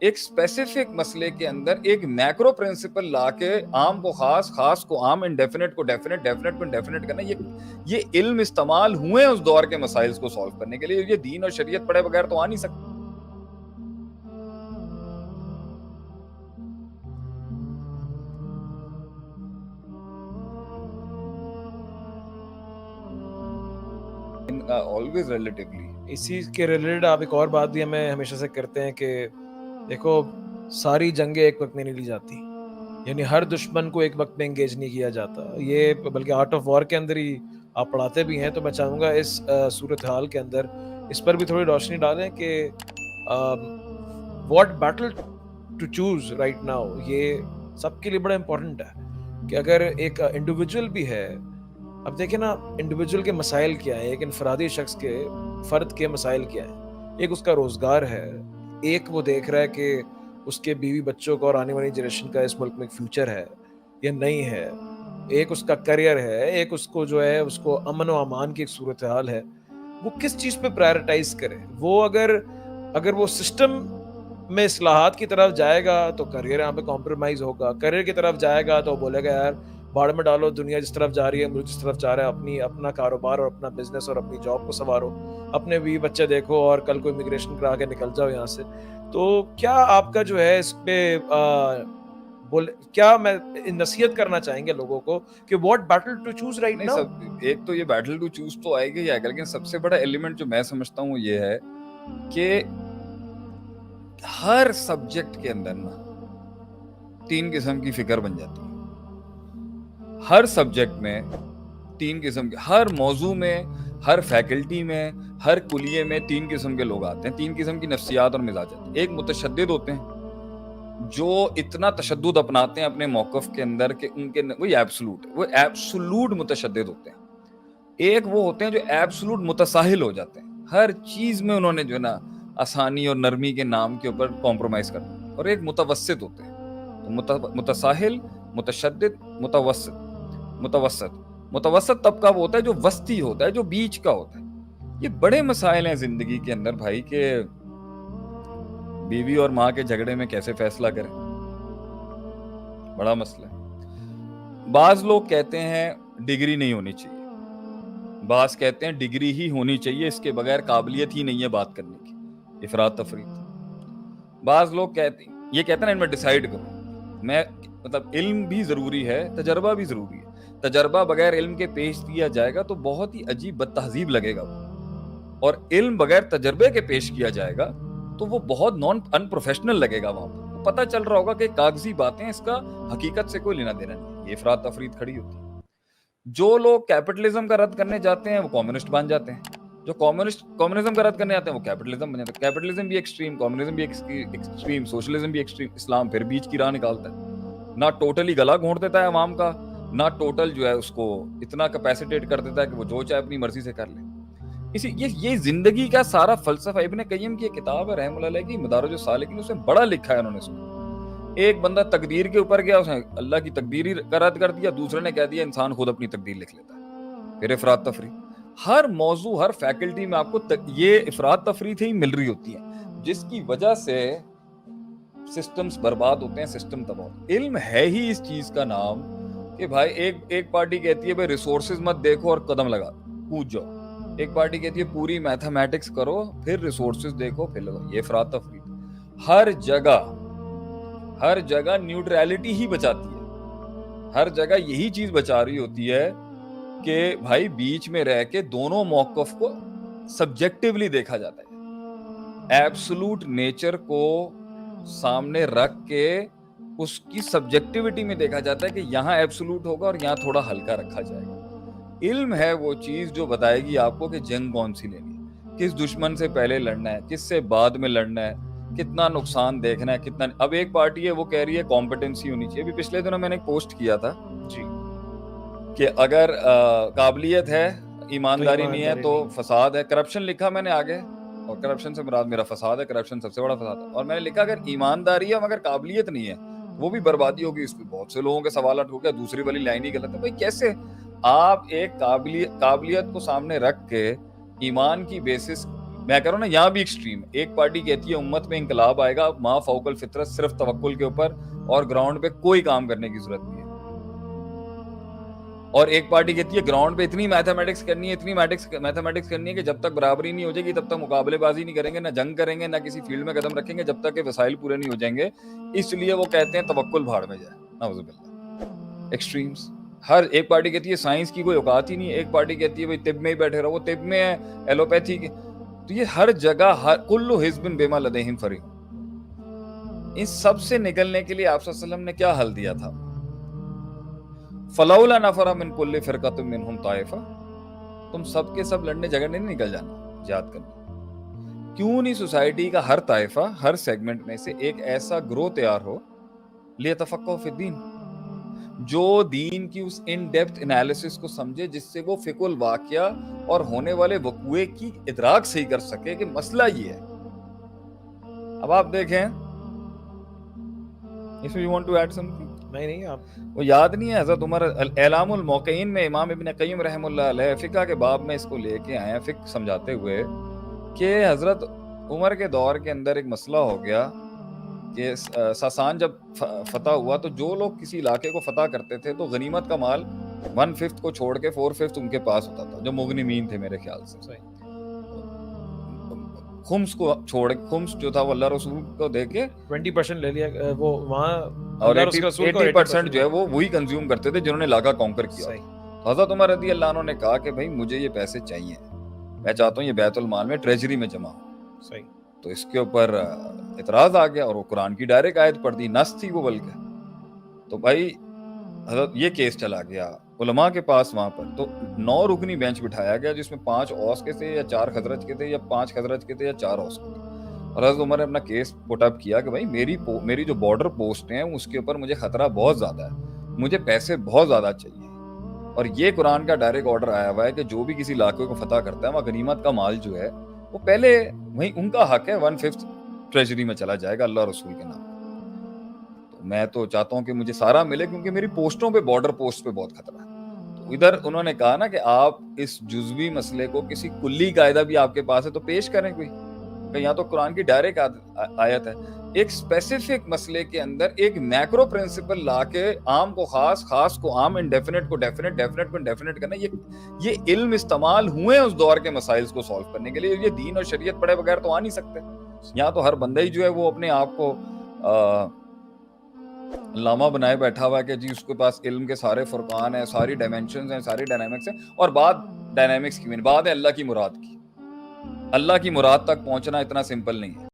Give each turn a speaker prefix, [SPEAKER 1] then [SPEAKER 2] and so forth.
[SPEAKER 1] ایک اسپیسیفک مسئلے کے اندر ایک میکرو پرنسپل لا کے عام کو خاص، خاص کو عام، انڈیفینٹ کو ڈیفینٹ، ڈیفینٹ کو انڈیفینٹ کرنا، یہ علم استعمال ہوئے ہیں اس دور کے مسائل کو سالو کرنے کے لیے. یہ دین اور شریعت پڑھے بغیر تو آ نہیں سکتا. always relatively.
[SPEAKER 2] اسی کے ریلیٹڈ آپ ایک اور بات بھی ہمیں ہمیشہ سے کرتے ہیں کہ دیکھو ساری جنگیں ایک وقت میں نہیں لی جاتی، یعنی ہر دشمن کو ایک وقت میں انگیج نہیں کیا جاتا. یہ بلکہ آرٹ آف وار کے اندر ہی آپ پڑھاتے بھی ہیں. تو میں چاہوں گا اس صورتحال کے اندر اس پر بھی تھوڑی روشنی ڈالیں کہ what battle to choose right now. یہ سب کے لیے بڑا امپورٹنٹ ہے کہ اگر ایک انڈیویجول بھی ہے، اب دیکھیں نا انڈیویجول کے مسائل کیا ہیں، ایک انفرادی شخص کے فرد کے مسائل کیا ہیں. ایک اس کا روزگار ہے، ایک وہ دیکھ رہا ہے کہ اس کے بیوی بچوں کا اور آنے والی جنریشن کا اس ملک میں ایک فیوچر ہے یا نہیں ہے. ایک اس کا کریئر ہے، ایک اس کو جو ہے اس کو امن و امان کی ایک صورتحال ہے. وہ کس چیز پہ پرائرٹائز کرے. وہ اگر وہ سسٹم میں اصلاحات کی طرف جائے گا تو کریئر یہاں پہ کمپرومائز ہوگا. کریئر کی طرف جائے گا تو بولے گا یار باڑ میں ڈالو، دنیا جس طرف جا رہی ہے، ملک جس طرف جا رہا ہے، اپنا کاروبار اور اپنا بزنس اور اپنی جاب کو سنوارو، اپنے بیوی بچے دیکھو اور کل کو امیگریشن کرا کے نکل جاؤ یہاں سے. تو کیا آپ کا جو ہے اس پہ کیا میں نصیحت کرنا چاہیں گے لوگوں کو کہ what battle to choose right now?
[SPEAKER 1] ایک تو یہ بیٹل ٹو چوز تو آئے گا ہی آئے گا، لیکن سب سے بڑا ایلیمنٹ جو میں سمجھتا ہوں یہ ہے کہ ہر سبجیکٹ کے اندر نا 3 قسم کی فکر بن جاتی ہے. ہر سبجیکٹ میں 3 قسم کے، ہر موضوع میں، ہر فیکلٹی میں، ہر کلیے میں 3 قسم کے لوگ آتے ہیں. 3 قسم کی نفسیات اور مزاجات. ایک متشدد ہوتے ہیں جو اتنا تشدد اپناتے ہیں اپنے موقف کے اندر کہ ان کے وہی ایبسولوٹ ہے، وہ ایبسولوٹ متشدد ہوتے ہیں. ایک وہ ہوتے ہیں جو ایبسولوٹ متساہل ہو جاتے ہیں، ہر چیز میں انہوں نے جو ہے نا آسانی اور نرمی کے نام کے اوپر کمپرومائز کرنا. اور ایک متوسط ہوتے ہیں. تو متساہل، متشدد، متوسط طبقہ وہ ہوتا ہے جو وسطی ہوتا ہے، جو بیچ کا ہوتا ہے. یہ بڑے مسائل ہیں زندگی کے اندر بھائی کہ بیوی اور ماں کے جھگڑے میں کیسے فیصلہ کریں، بڑا مسئلہ ہے. بعض لوگ کہتے ہیں ڈگری نہیں ہونی چاہیے، بعض کہتے ہیں ڈگری ہی ہونی چاہیے، اس کے بغیر قابلیت ہی نہیں ہے بات کرنے کی. افراط تفریط. بعض لوگ کہتے ہیں ان میں ڈیسائیڈ کرو. میں مطلب علم بھی ضروری ہے، تجربہ بھی ضروری ہے. تجربہ بغیر علم کے پیش کیا جائے گا تو بہت ہی عجیب بد تہذیب لگے گا وہ. اور علم بغیر تجربے کے پیش کیا جائے گا تو وہ بہت ان پروفیشنل لگے گا. وہاں پہ پتہ چل رہا ہوگا کہ کاغذی باتیں، اس کا حقیقت سے کوئی لینا دینا نہیں. یہ افراط تفریط کھڑی ہوتی ہے. جو لوگ کیپٹلزم کا رد کرنے جاتے ہیں وہ کمیونسٹ بن جاتے ہیں. جو کمیونزم کا رد کرنے آتے ہیں وہ کیپٹلزم بن جاتے ہیں. کیپٹلزم بھی ایکسٹریم، کمیونزم بھی ایکسٹریم، سوشلزم بھی ایکسٹریم، اسلام پھر بیچ کی راہ نکالتا ہے. نہ ٹوٹلی گلا گھونٹ دیتا ہے عوام کا، نہ ٹوٹل جو ہے اس کو اتنا کیپیسیٹیٹ کر دیتا ہے کہ وہ جو چاہے اپنی مرضی سے کر لے. یہ زندگی کا سارا فلسفہ ابن قیم کی کتاب ہے رحمہ اللہ علیہ کی مدارج السالکین، اس میں بڑا لکھا ہے انہوں نے. ایک بندہ تقدیر کے اوپر گیا، اس نے اللہ کی تقدیر ہی کا رد کر دیا. دوسرے نے کہہ دیا انسان خود اپنی تقدیر لکھ لیتا ہے. پھر افراط تفریط. ہر موضوع، ہر فیکلٹی میں آپ کو یہ افراط تفریط ہی مل رہی ہوتی ہے، جس کی وجہ سے سسٹمز برباد ہوتے ہیں، سسٹم تباہ. علم ہے ہی اس چیز کا نام کہ بھائی ایک پارٹی کہتی ہے بھائی ریسورسز مت دیکھو اور قدم لگا کود جاؤ. ایک پارٹی کہتی ہے پوری میتھمیٹکس کرو پھر ریسورسز دیکھو پھر لگاؤ. یہ افراط تفریط. ہر جگہ نیوٹرالٹی ہی بچاتی ہے. ہر جگہ یہی چیز بچا رہی ہوتی ہے کہ بھائی بیچ میں رہ کے دونوں موقف کو سبجیکٹیولی دیکھا جاتا ہے. ایبسولوٹ نیچر کو سامنے رکھ کے اس کی سبجیکٹیوٹی میں دیکھا جاتا ہے کہ یہاں ایبسولوٹ ہوگا اور یہاں تھوڑا ہلکا رکھا جائے گا. علم ہے وہ چیز جو بتائے گی آپ کو کہ جنگ کون سی لینی ہے، کس دشمن سے پہلے لڑنا ہے، کس سے بعد میں لڑنا ہے، کتنا نقصان دیکھنا ہے، کتنا. اب ایک پارٹی ہے وہ کہہ رہی ہے کمپٹنسی ہونی چاہیے. ابھی پچھلے دنوں میں نے ایک پوسٹ کیا تھا
[SPEAKER 2] جی
[SPEAKER 1] کہ اگر قابلیت ہے، ایمانداری نہیں ہے تو فساد ہے. کرپشن لکھا میں نے آگے، اور کرپشن سے مراد میرا فساد ہے. کرپشن سب سے بڑا فساد ہے. اور میں نے لکھا اگر ایمانداری ہے مگر قابلیت نہیں ہے وہ بھی بربادی ہوگی. اس پہ بہت سے لوگوں کے سوالات ہو گیا. دوسری والی لائن ہی غلط ہے. بھائی کیسے آپ ایک قابلیت کو سامنے رکھ کے ایمان کی بیسس میں کہہ رہا ہوں نا یہاں بھی ایکسٹریم. ایک پارٹی کہتی ہے امت میں انقلاب آئے گا ما فوق الفطرت, صرف توکل کے اوپر, اور گراؤنڈ پہ کوئی کام کرنے کی ضرورت نہیں ہے. اور ایک پارٹی کہتی ہے گراؤنڈ پہ اتنی میتھمیٹکس کرنی ہے, اتنی میتھمیٹکس کرنی ہے کہ جب تک برابری نہیں ہو جائے گی تب تک مقابلے بازی نہیں کریں گے, نہ جنگ کریں گے, نہ کسی فیلڈ میں قدم رکھیں گے جب تک کہ وسائل پورے نہیں ہو جائیں گے. اس لیے وہ کہتے ہیں توکل بھاڑ میں جائے. نعوذ باللہ. ایکسٹریمز. ہر ایک پارٹی کہتی ہے سائنس کی کوئی اوقات ہی نہیں ہے, ایک پارٹی کہتی ہے بھائی طب میں ہی بیٹھے رہو, وہ طب میں ہے, ایلوپیتھی کے. تو یہ ہر جگہ کل حزب بما لدیہم فرحون. ان سب سے نکلنے کے لیے آپ صلی اللہ علیہ وسلم نے کیا حل دیا تھا؟ فلولا نفر من کل فرقۃ منہم طائفہ. تم سب کے سب لڑنے جھگڑنے نہیں نکل جانا جہاد کرنے. کیوں نہیں سوسائٹی کا ہر طائفہ, ہر سیگمنٹ میں سے ایک ایسا گروہ تیار ہو لیتفقہوا فی الدین, جو دین کی اس ان ڈیپتھ انالیسس کو سمجھے جس سے وہ فقہ الواقعہ اور ہونے والے وقوعے کی ادراک صحیح کر سکے کہ مسئلہ یہ ہے. اب آپ دیکھیں, if you want to add something.
[SPEAKER 2] نہیں آپ
[SPEAKER 1] وہ یاد نہیں ہے حضرت عمر اعلام الموقعین میں امام ابن قیم رحم اللہ علیہ فقہ کے باب میں اس کو لے کے آئے ہیں, فقہ سمجھاتے ہوئے کہ حضرت عمر کے دور کے اندر ایک مسئلہ ہو گیا کہ ساسان جب فتح ہوا تو جو لوگ کسی علاقے کو فتح کرتے تھے تو غنیمت کا مال 1/5 کو چھوڑ کے 4/5 ان کے پاس ہوتا تھا, جو مغنمین تھے میرے خیال سے. خمس کو چھوڑ, خمس جو تھا وہ اللہ رسول کو دے کے
[SPEAKER 2] 20% لے لیا وہ وہاں,
[SPEAKER 1] اور 80% جو ہے وہ وہی کنزیوم کرتے تھے جنہوں نے علاقہ کانکر کیا. حضرت عمر رضی اللہ عنہ نے کہا کہ بھائی مجھے یہ پیسے چاہیے, میں چاہتا ہوں یہ بیت المال میں ٹریجری میں جمع ہو.
[SPEAKER 2] صحیح.
[SPEAKER 1] تو اس کے اوپر اعتراض آ گیا اور وہ قرآن کی ڈائریکٹ آیت پڑھ دی, نص تھی وہ بلکہ. تو بھائی حضرت یہ کیس چلا گیا علماء کے پاس وہاں پر, تو 9 رکنی بینچ بٹھایا گیا جس میں 5 اوس کے تھے یا 4 خزرج کے تھے یا 5 خزرج کے تھے یا 4 اوس کے تھے. اور حضرت عمر نے اپنا کیس پٹ اپ کیا کہ بھائی میری جو بارڈر پوسٹ ہیں اس کے اوپر مجھے خطرہ بہت زیادہ ہے, مجھے پیسے بہت زیادہ چاہیے, اور یہ قرآن کا ڈائریکٹ آرڈر آیا ہوا ہے کہ جو بھی کسی علاقے کو فتح کرتا ہے وہاں غنیمت کا مال جو ہے وہ پہلے وہیں ان کا حق ہے 1/5 ٹریجری میں چلا جائے گا اللہ رسول کے نام. تو میں تو چاہتا ہوں کہ مجھے سارا ملے کیونکہ میری پوسٹوں پہ, بارڈر پوسٹ پہ بہت خطرہ ہے. تو ادھر انہوں نے کہا نا کہ آپ اس جزوی مسئلے کو کسی کلی قاعدہ بھی آپ کے پاس ہے تو پیش کریں کوئی, کہ یہاں تو قرآن کی ڈائریکٹ آیت ہے. ایک اسپیسیفک مسئلے کے اندر ایک میکرو پرنسپل لا کے عام کو خاص, خاص کو عام, انڈیفینٹ کو ڈیفینٹ, ڈیفینٹ کو انڈیفینٹ کرنا, یہ علم استعمال ہوئے ہیں اس دور کے مسائل کو سالو کرنے کے لیے. یہ دین اور شریعت پڑھے بغیر تو آ نہیں سکتے. یہاں تو ہر بندہ ہی جو ہے وہ اپنے آپ کو علامہ بنائے بیٹھا ہوا ہے کہ جی اس کے پاس علم کے سارے فرقان ہیں, ساری ڈائمینشنز ہیں, ساری ڈائنامکس ہیں. اور بات ڈائنامکس کی, بات ہے اللہ کی مراد کی. اللہ کی مراد تک پہنچنا اتنا سمپل نہیں ہے.